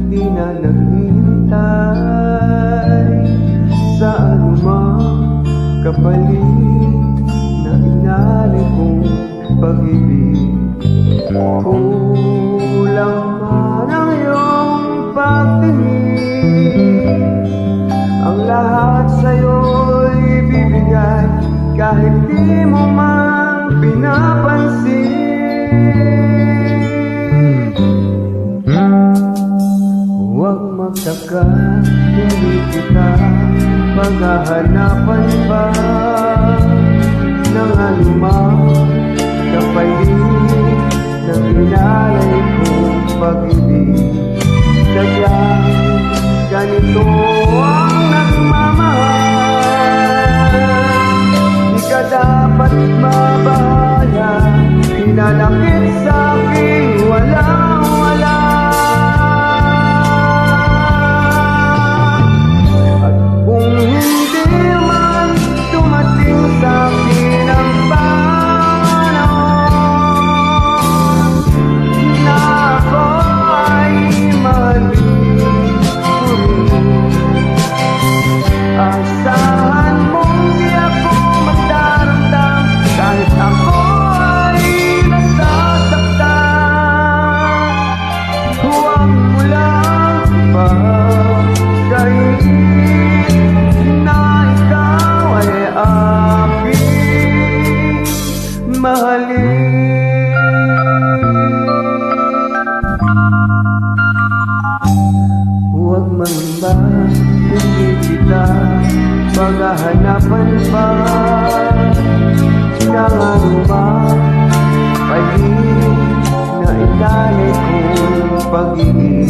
di na naghihintay sa anumang kapalit na inalay kong pag-ibig. Kulang man ang iyong pagtingin, ang lahat sa'yo'y bibigay kahit di mo man pinapansin. Huwag magtaka, hindi kita maghahanapan pa ng anumang kapalit ng inalay kong pag-ibig. Sadyang ganito ang nagmamahal, di ka dapat mabahala, pinalakit sa'kin walang-wala. At kung hindi man dumating sa'kin ang panahon na ako ay mahalin ko rin, asahan mong di ako magdaramdam kahit ako ay nasasaktan. Huwag mo lang pagkain na ikaw ay aking mahalin. Huwag mangamba, hindi kita maghahanapan pa ng anumang palit na inalay kong pag-ibig.